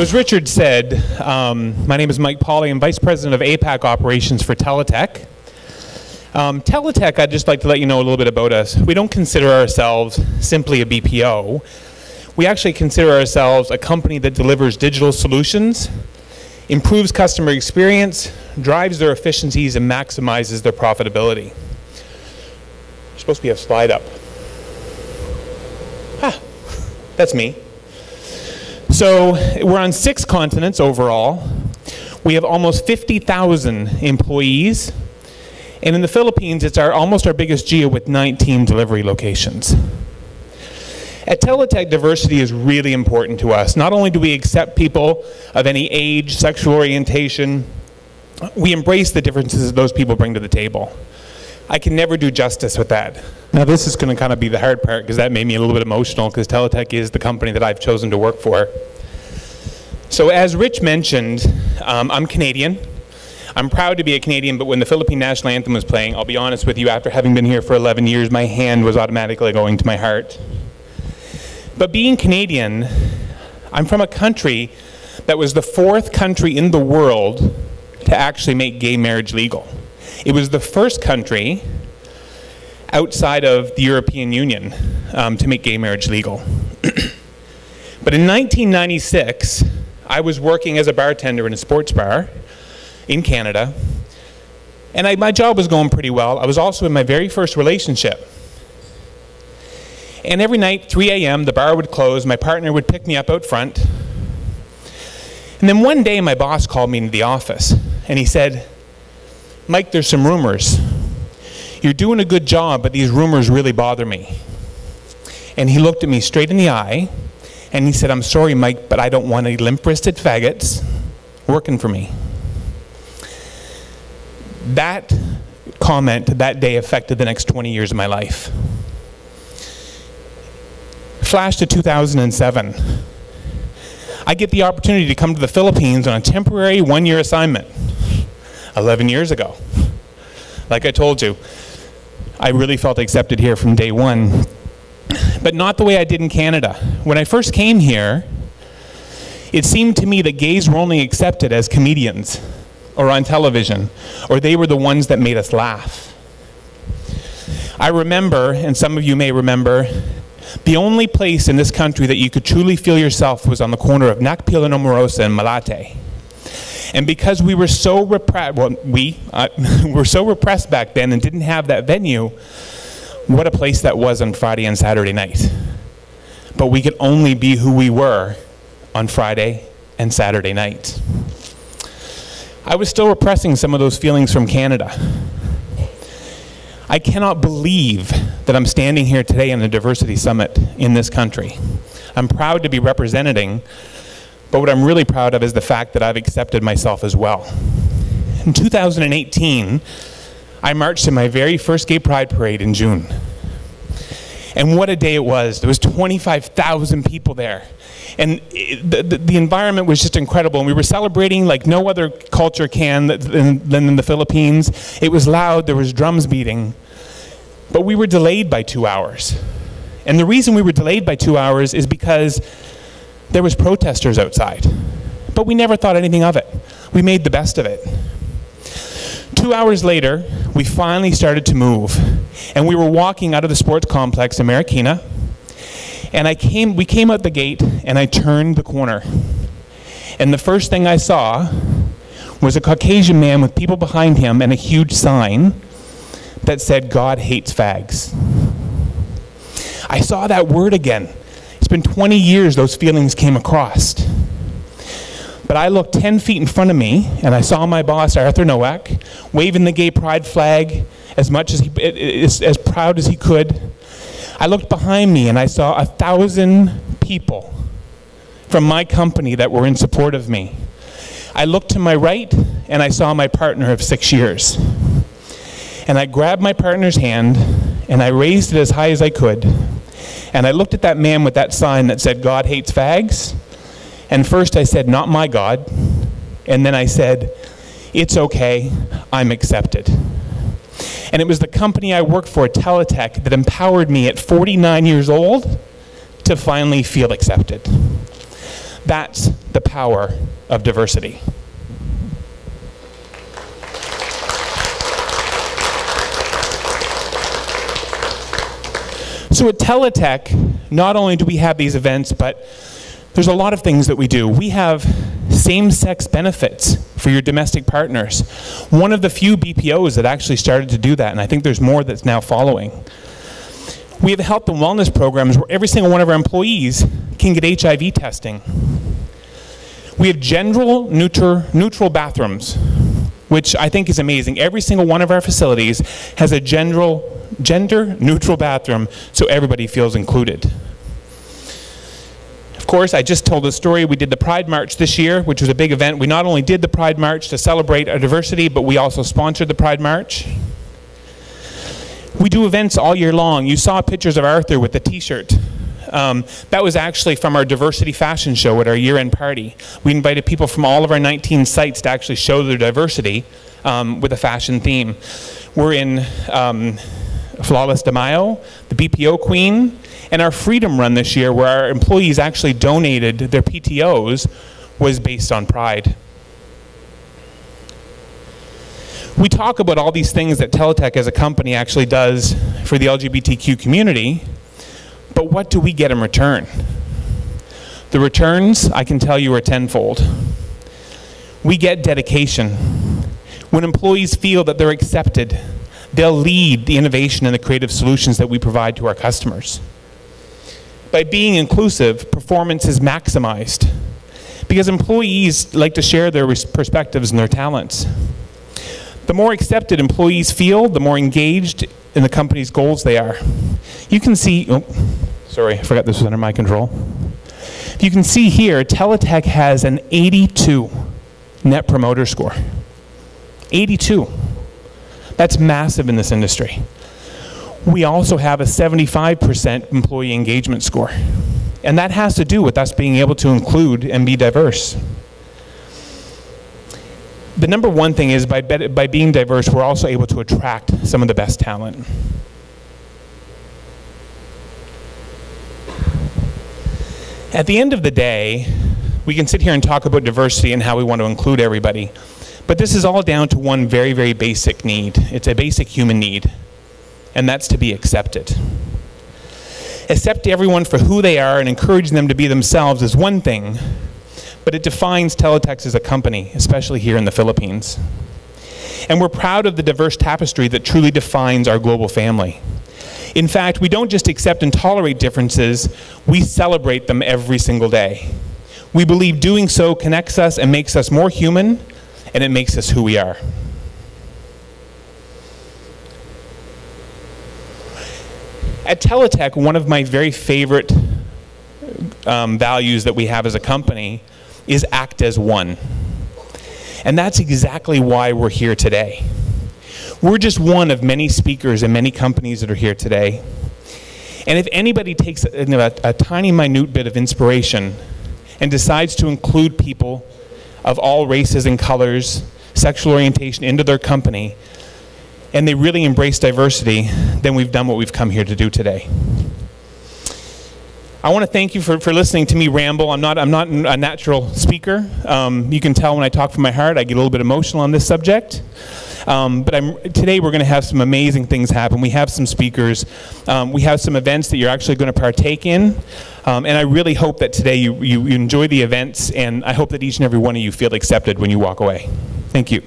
So as Richard said, my name is Mike Polley. I'm Vice President of APAC Operations for Teletech. Teletech, I'd just like to let you know a little bit about us. We don't consider ourselves simply a BPO. We actually consider ourselves a company that delivers digital solutions, improves customer experience, drives their efficiencies, and maximizes their profitability. You're supposed to be a slide up. That's me. So we're on 6 continents overall. We have almost 50,000 employees. And in the Philippines, it's almost our biggest geo with 19 delivery locations. At Teletech, diversity is really important to us. Not only do we accept people of any age, sexual orientation, we embrace the differences that those people bring to the table. I can never do justice with that. Now this is going to kind of be the hard part because that made me a little bit emotional because Teletech is the company that I've chosen to work for. So as Rich mentioned, I'm Canadian. I'm proud to be a Canadian, but when the Philippine National Anthem was playing, I'll be honest with you, after having been here for 11 years, my hand was automatically going to my heart. But being Canadian, I'm from a country that was the 4th country in the world to actually make gay marriage legal. It was the first country outside of the European Union to make gay marriage legal. But in 1996, I was working as a bartender in a sports bar in Canada, and my job was going pretty well. I was also in my very first relationship. And every night, 3 a.m., the bar would close, my partner would pick me up out front, and then one day my boss called me into the office, and he said, "Mike, there's some rumors. You're doing a good job, but these rumors really bother me." And he looked at me straight in the eye, and he said, "I'm sorry, Mike, but I don't want any limp-wristed faggots working for me." That comment that day affected the next 20 years of my life. Flash to 2007. I get the opportunity to come to the Philippines on a temporary 1-year assignment. 11 years ago. Like I told you, I really felt accepted here from day one, but not the way I did in Canada. When I first came here, it seemed to me that gays were only accepted as comedians or on television, or they were the ones that made us laugh. I remember, and some of you may remember, the only place in this country that you could truly feel yourself was on the corner of Nakpil and Omarosa and Malate. And because we were so repressed, well, were so repressed back then and didn't have that venue, what a place that was on Friday and Saturday night. But we could only be who we were on Friday and Saturday night. I was still repressing some of those feelings from Canada. I cannot believe that I'm standing here today in the Diversity Summit in this country. I'm proud to be representing, but what I'm really proud of is the fact that I've accepted myself as well. In 2018, I marched in my very first Gay Pride Parade in June. And what a day it was. There was 25,000 people there. And the environment was just incredible. And we were celebrating like no other culture can than in the Philippines. It was loud, there was drums beating. But we were delayed by 2 hours. And the reason we were delayed by 2 hours is because there was protesters outside, but we never thought anything of it. We made the best of it. 2 hours later, we finally started to move, and we were walking out of the sports complex in Marikina, and we came out the gate, and I turned the corner, and the first thing I saw was a Caucasian man with people behind him and a huge sign that said, "God hates fags." I saw that word again. It's been 20 years those feelings came across. But I looked 10 feet in front of me, and I saw my boss, Arthur Nowak, waving the gay pride flag as proud as he could. I looked behind me, and I saw 1,000 people from my company that were in support of me. I looked to my right, and I saw my partner of 6 years. And I grabbed my partner's hand, and I raised it as high as I could. And I looked at that man with that sign that said, "God hates fags." And first I said, "Not my God." And then I said, "It's okay, I'm accepted." And it was the company I worked for, Teletech, that empowered me at 49 years old to finally feel accepted. That's the power of diversity. So at Teletech, not only do we have these events, but there's a lot of things that we do. We have same-sex benefits for your domestic partners. One of the few BPOs that actually started to do that, and I think there's more that's now following. We have health and wellness programs where every single one of our employees can get HIV testing. We have gender-neutral bathrooms, which I think is amazing. Every single one of our facilities has a gender-neutral bathroom, so everybody feels included. Of course, I just told the story. We did the Pride March this year, which was a big event. We not only did the Pride March to celebrate our diversity, but we also sponsored the Pride March. We do events all year long. You saw pictures of Arthur with the t-shirt. That was actually from our diversity fashion show at our year-end party. We invited people from all of our 19 sites to actually show their diversity with a fashion theme. We're in Flawless de Mayo, the BPO Queen, and our Freedom Run this year, where our employees actually donated their PTOs, was based on Pride. We talk about all these things that Teletech as a company actually does for the LGBTQ community, but what do we get in return? The returns, I can tell you, are tenfold. We get dedication. When employees feel that they're accepted, they'll lead the innovation and the creative solutions that we provide to our customers. By being inclusive, performance is maximized because employees like to share their perspectives and their talents. The more accepted employees feel, the more engaged in the company's goals they are. You can see, oh, sorry, I forgot this was under my control. You can see here, Teletech has an 82 Net Promoter Score. 82. That's massive in this industry. We also have a 75% employee engagement score. And that has to do with us being able to include and be diverse. The number one thing is by being diverse, we're also able to attract some of the best talent. At the end of the day, we can sit here and talk about diversity and how we want to include everybody. But this is all down to one very, very basic need. It's a basic human need, and that's to be accepted. Accept everyone for who they are and encouraging them to be themselves is one thing, but it defines Teletech as a company, especially here in the Philippines. And we're proud of the diverse tapestry that truly defines our global family. In fact, we don't just accept and tolerate differences, we celebrate them every single day. We believe doing so connects us and makes us more human, and it makes us who we are. At Teletech, one of my very favorite values that we have as a company is act as one. And that's exactly why we're here today. We're just one of many speakers and many companies that are here today. And if anybody takes a tiny minute bit of inspiration and decides to include people of all races and colors, sexual orientation into their company, and they really embrace diversity, then we've done what we've come here to do today. I want to thank you for listening to me ramble. I'm not a natural speaker. You can tell when I talk from my heart, I get a little bit emotional on this subject. But today we're going to have some amazing things happen. We have some speakers. We have some events that you're actually going to partake in. And I really hope that today you enjoy the events, and I hope that each and every one of you feel accepted when you walk away. Thank you.